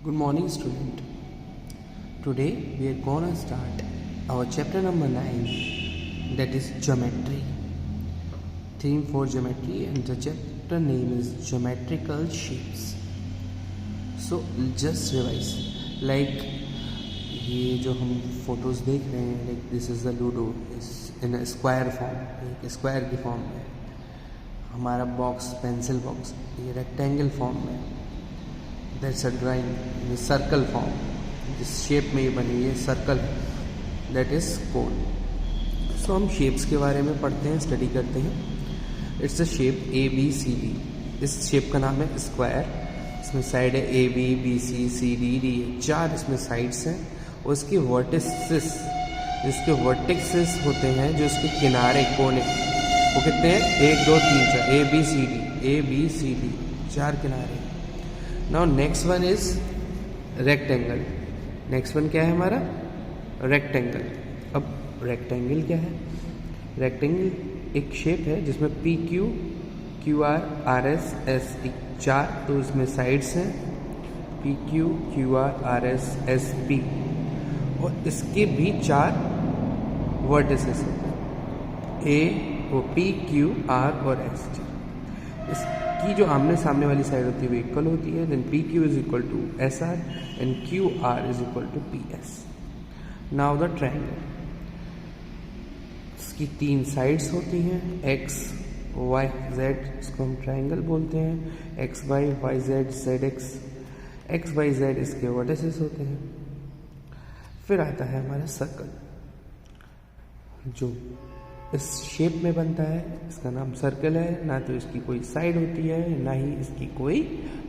Good morning, student. Today we are gonna start our chapter number 9, that is geometry. Theme for geometry, and the chapter name is geometrical shapes. So just revise. Like ये जो हम photos देख रहे हैं, like this is the Ludo in a square form, एक square की form में. हमारा बॉक्स पेंसिल बॉक्स ये रेक्टेंगल फॉर्म में. That's a drawing circle form, जिस शेप में ये बनी है सर्कल, दैट इज कोन. सो हम शेप्स के बारे में पढ़ते हैं, स्टडी करते हैं. It's a shape ABCD. इस शेप का नाम है स्क्वायर. इसमें साइड है AB BC CD D, 4 इसमें साइड्स हैं. और इसके वर्टिसेस, जिसके वर्टिसेस होते हैं, जो इसके किनारे कोने, वो कितने हैं? 1 2 3 4 ABCD 4 किनारे. Now next one is rectangle. Next one क्या है हमारा? रेक्टेंगल. अब रेक्टेंगल क्या है? रेक्टेंगल एक शेप है जिसमें PQ QR RS ST 4, तो इसमें साइड्स हैं PQ QR RS SP, और इसके भी 4 वर्टिसेस हैं A वो PQ R और S. इसकी जो आमने सामने वाली साइड होती है वो इक्वल होती है. Then PQ is equal to SR and QR is equal to PS. Now the triangle. इसकी 3 साइड्स होती हैं, X Y Z, इसको हम ट्रायंगल बोलते हैं. XY YZ ZX. XYZ इसके वर्टिसेस होते हैं. फिर आता है हमारा सर्कल, जो इस शेप में बनता है. इसका नाम सर्कल है. ना तो इसकी कोई साइड होती है, ना ही इसकी कोई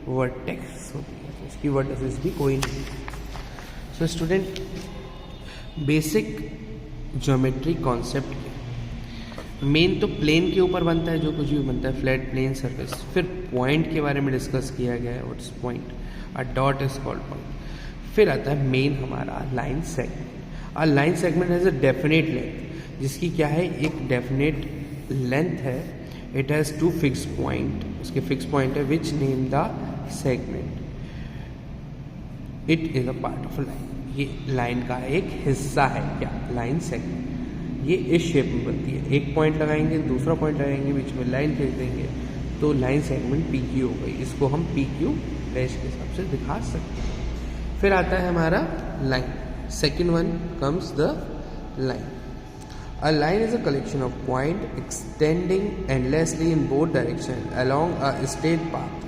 वर्टेक्स होती है. इसकी वर्टेक्स भी कोई नहीं. So student, basic geometry concept main तो प्लेन के ऊपर बनता है, जो कुछ भी बनता है, फ्लैट प्लेन सर्फेस. फिर पॉइंट के बारे में डिस्कस किया गया है. What is point? A dot is called point. फिर आता है मेन हमारा line segment. A line segment has a definite length, जिसकी क्या है? एक डेफिनेट लेंथ है. It has 2 fix point. उसके फिक्स पॉइंट है which name the segment. It is a part of line. ये लाइन का एक हिस्सा है. क्या? Line segment. ये इस शेप में बनती है. एक पॉइंट लगाएंगे, दूसरा पॉइंट लगाएंगे, बीच में लाइन खींच देंगे, तो लाइन सेगमेंट PQ हो गई. इसको हम PQ डैश के हिसाब से दिखा सकते हैं. फिर आता है हमारा line. Second one comes the line. A line is a collection of points extending endlessly in both directions along a straight path.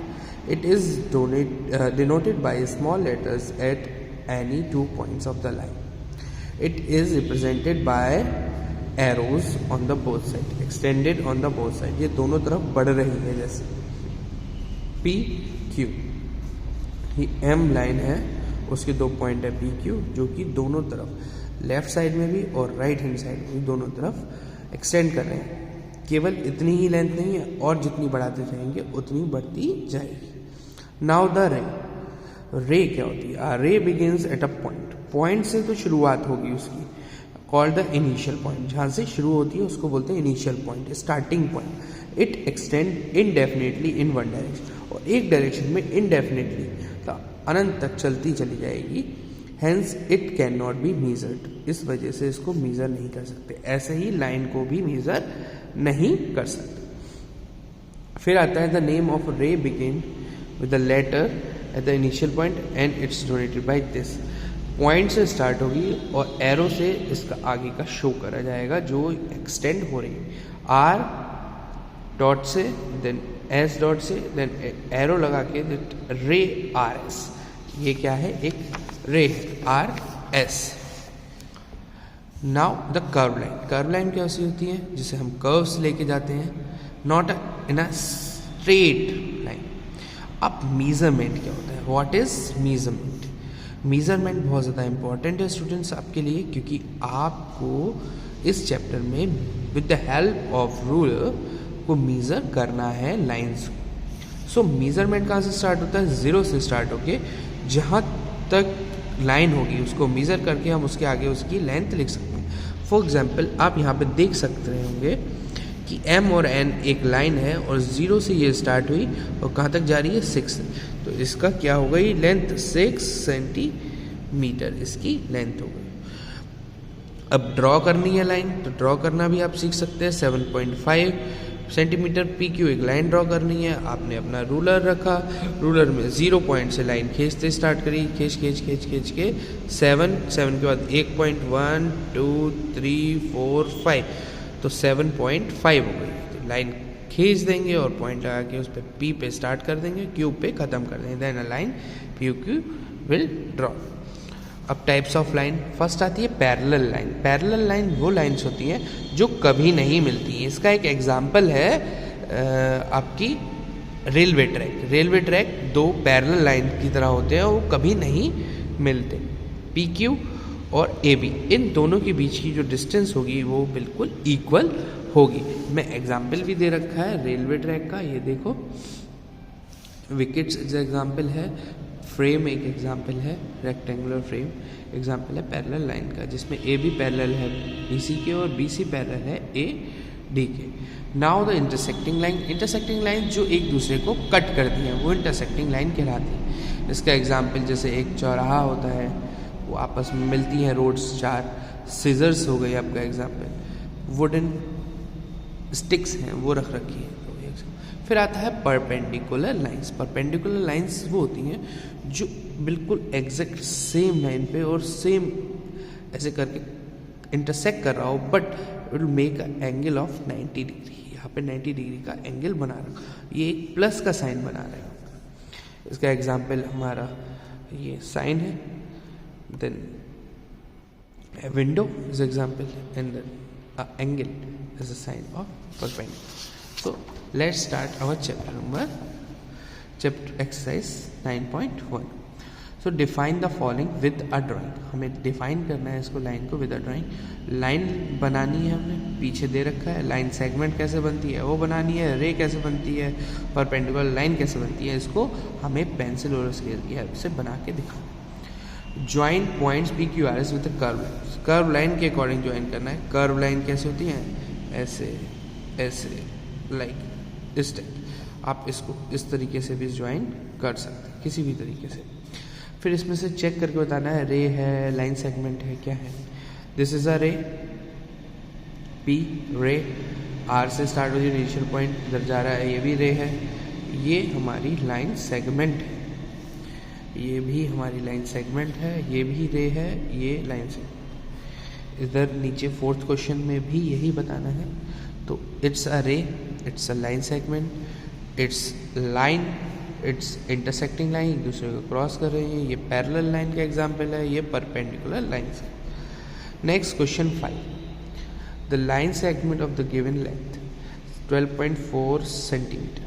It is denoted by small letters at any 2 points of the line. It is represented by arrows on the both sides, extended on the both sides. ये दोनों तरफ बढ़ रही है, जैसे PQ. ये M line है, उसके 2 पॉइंट है PQ, जो कि दोनों तरफ लेफ्ट साइड में भी और राइट हैंड साइड में भी दोनों तरफ एक्सटेंड कर रहे हैं. केवल इतनी ही लेंथ नहीं है, और जितनी बढ़ाते जाएंगे उतनी बढ़ती जाएगी. नाउ द रे. रे क्या होती है? रे begins at a point. Point से तो शुरुआत होगी उसकी, कॉल्ड द इनिशियल पॉइंट. जहाँ से शुरू होती है उसको बोलते हैं initial point, starting point. It extend indefinitely in one direction, और एक डायरेक्शन में इनडेफिनेटली अनंत तक चलती चली जाएगी. Hence it can not be measured. इस वजह से इसको मीज़र नहीं कर सकते. ऐसे ही लाइन को भी मीज़र नहीं कर सकते. फिर आता है the name of ray begin with the letter at the initial point and it's donated by this. Point से स्टार्ट होगी और एरो से इसका आगे का शो करा जाएगा, जो एक्सटेंड हो रही है. R डॉट से, देन S डॉट से, देन एरो लगा के रे RS. ये क्या है? एक रे RS. Now the curve line. Curve line कैसी होती है? जिसे हम कर्व्स लेके जाते हैं, not in a straight line. अब मीजरमेंट क्या होता है? What is measurement? मीजरमेंट बहुत ज़्यादा इंपॉर्टेंट है स्टूडेंट्स आपके लिए, क्योंकि आपको इस चैप्टर में with the help of ruler को मीज़र करना है लाइन्स को. सो मीजरमेंट कहाँ से स्टार्ट होता है? 0 से स्टार्ट होके जहाँ तक लाइन होगी उसको मीज़र करके हम उसके आगे उसकी लेंथ लिख सकते हैं. फॉर एग्जाम्पल, आप यहाँ पे देख सकते होंगे कि M और N एक लाइन है और 0 से ये स्टार्ट हुई और कहाँ तक जा रही है 6 से, तो इसका क्या हो गई लेंथ 6 सेंटीमीटर इसकी लेंथ हो गई। अब ड्रॉ करनी है लाइन, तो ड्रॉ करना भी आप सीख सकते हैं। 7.5 सेंटीमीटर PQ एक लाइन ड्रॉ करनी है। आपने अपना रूलर रखा, रूलर में 0 पॉइंट से लाइन खींचते स्टार्ट करी, खींच के 7 के बाद 1.1 2 3 4 5, तो 7.5 हो गई। तो लाइन खींच देंगे और पॉइंट लगा के उस पर P पे स्टार्ट कर देंगे, Q पे ख़त्म कर देंगे, then a line PQ will draw. अब टाइप्स ऑफ लाइन, फर्स्ट आती है पैरेलल लाइन। पैरेलल लाइन वो लाइंस होती हैं जो कभी नहीं मिलती। इसका एक एग्जांपल है आपकी रेलवे ट्रैक। रेलवे ट्रैक दो पैरेलल लाइन की तरह होते हैं, वो कभी नहीं मिलते। PQ और AB इन दोनों के बीच की जो डिस्टेंस होगी वो बिल्कुल इक्वल होगी। मैं एग्जांपल भी दे रखा है रेलवे ट्रैक का, ये देखो। विकेट्स एग्जांपल है, फ्रेम एक एग्जांपल है, रेक्टेंगुलर फ्रेम एग्जांपल है पैरेलल लाइन का, जिसमें AB पैरेलल है BC के और BC पैरेलल है AD के। Now the intersecting line. Intersecting line जो एक दूसरे को कट करती हैं वो इंटरसेक्टिंग लाइन कहलाती है। इसका एग्जांपल जैसे एक चौराहा होता है, वो आपस में मिलती हैं रोड्स चार। सिजर्स हो गई आपका एग्जांपल, वुडन स्टिक्स हैं वो रख रखी है। फिर आता है परपेंडिकुलर लाइंस। परपेंडिकुलर लाइंस वो होती हैं जो बिल्कुल एग्जैक्ट सेम लाइन पे और सेम ऐसे करके इंटरसेक्ट कर रहा हो, but it will make a angle of 90 degree. यहाँ पे 90 डिग्री का एंगल बना रहा, ये एक प्लस का साइन बना रहा है। इसका एग्जांपल हमारा ये साइन है, then window is example and then angle is a sign of perpendicular. So let's start our chapter exercise 9.1. So define the following with a drawing. हमें डिफाइन करना है इसको, लाइन को विद अ ड्राइंग। लाइन बनानी है हमने, पीछे दे रखा है। लाइन सेगमेंट कैसे बनती है वो बनानी है, रे कैसे बनती है, परपेंडिकुलर लाइन कैसे बनती है, इसको हमें पेंसिल और स्केल की हेल्प से बना के दिखाना है। Join points PQRS with curve line. Curve line के अकॉर्डिंग ज्वाइन करना है। कर्व लाइन कैसे होती है, ऐसे ऐसे लाइक इस टाइप। आप इसको इस तरीके से भी ज्वाइन कर सकते हैं, किसी भी तरीके से। फिर इसमें से चेक करके बताना है रे है, लाइन सेगमेंट है, क्या है। दिस इज अ रे, P रे, R से स्टार्ट होती है इनिशियल पॉइंट, इधर जा रहा है, ये भी रे है। ये हमारी लाइन सेगमेंट है, ये भी हमारी लाइन सेगमेंट है, ये भी रे है, ये लाइन सेगमेंट। इधर नीचे फोर्थ क्वेश्चन में भी यही बताना है। तो इट्स अ रे, it's a line segment, it's line, it's intersecting line, एक दूसरे को क्रॉस कर रही है। ये पैरेलल लाइन का एग्जांपल है, ये परपेंडिकुलर लाइन है। Next question 5, the line segment of the given length 12.4 centimetre.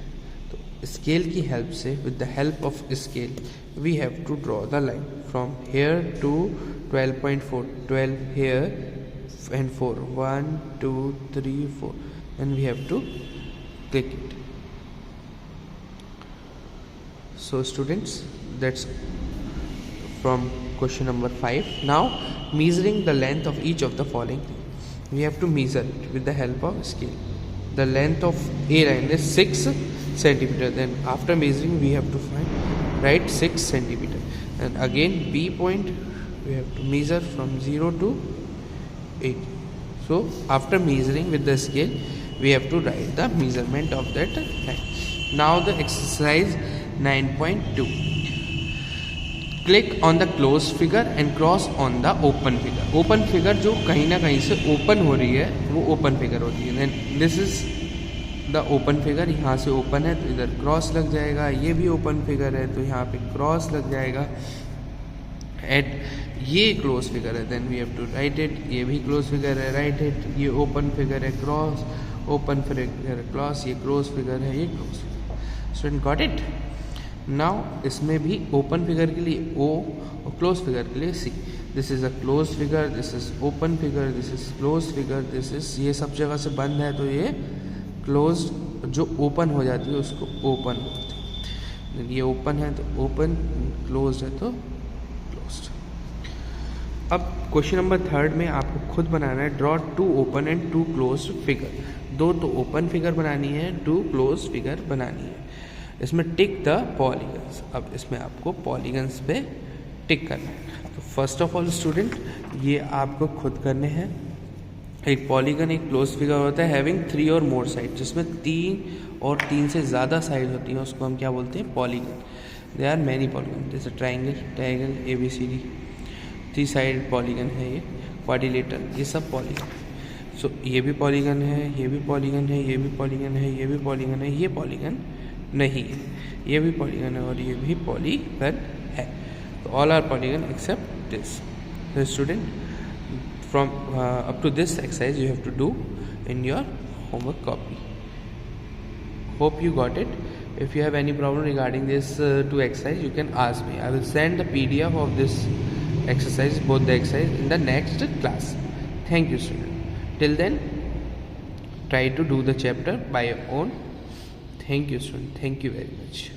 तो स्केल की हेल्प से, with the help of scale we have to draw the line from here to 12.4, 12 here and 4, 1 2 3 4, and we have to click it. So students, that's from question number 5. Now measuring the length of each of the following thing, we have to measure it with the help of scale. The length of A line is 6 centimeter, then after measuring we have to write 6 centimeter, and again B point we have to measure from 0 to 8. So after measuring with the scale we have to write the measurement of that line. Now the exercise 9.2, click on the closed figure and cross on the open figure. Open figure जो कहीं ना कहीं से open हो रही है वो open figure होती है। Then this is the open figure, यहाँ से ओपन है तो इधर क्रॉस लग जाएगा। ये भी ओपन फिगर है तो यहाँ पे क्रॉस लग जाएगा। एट ये क्लोज फिगर है, then we have to write it. ये भी क्लोज फिगर है, राइट इट। ये ओपन फिगर है, क्रॉस, ओपन फिगर है, क्रॉस, ये क्लोज फिगर है, ये close figure. Student got it. Now इसमें भी ओपन फिगर के लिए O और क्लोज फिगर के लिए C। This is a close figure, this is open figure, this is close figure, this is, ये सब जगह से बंद है तो ये क्लोज, जो ओपन हो जाती है उसको ओपन बोलते हैं। ये ओपन है तो ओपन, क्लोज है तो क्लोज्ड। अब क्वेश्चन नंबर 3 में आपको खुद बनाना है draw 2 open and 2 closed figure. 2 तो ओपन फिगर बनानी है, 2 क्लोज फिगर बनानी है। इसमें टिक द पॉलीगन्स, अब इसमें आपको पॉलीगन्स पे टिक करना है। तो फर्स्ट ऑफ ऑल स्टूडेंट, ये आपको खुद करने हैं। एक पॉलीगन एक क्लोज फिगर होता है हैविंग 3 और मोर साइड, जिसमें 3 और 3 से ज़्यादा साइड होती हैं, उसको हम क्या बोलते हैं? Polygon. They are many polygon, जैसे ट्राइंगल ABCD, 3 साइड पॉलीगन है ये, क्वाड्रिलेटरल, ये सब पॉलीगन। सो ये भी पॉलीगन है, ये भी पॉलीगन है, ये भी पॉलीगन है, ये भी पॉलीगन है, ये पॉलीगन नहीं है, ये भी पॉलीगन है और ये भी पॉलीगन है। तो all are polygon except this. So student, from up to this exercise you have to do in your homework copy. Hope you got it. If you have any problem regarding this two exercise, you can ask me. I will send the PDF of this exercise, both the exercise, in the next class. Thank you student. Till then, try to do the chapter by your own. Thank you student. Thank you very much.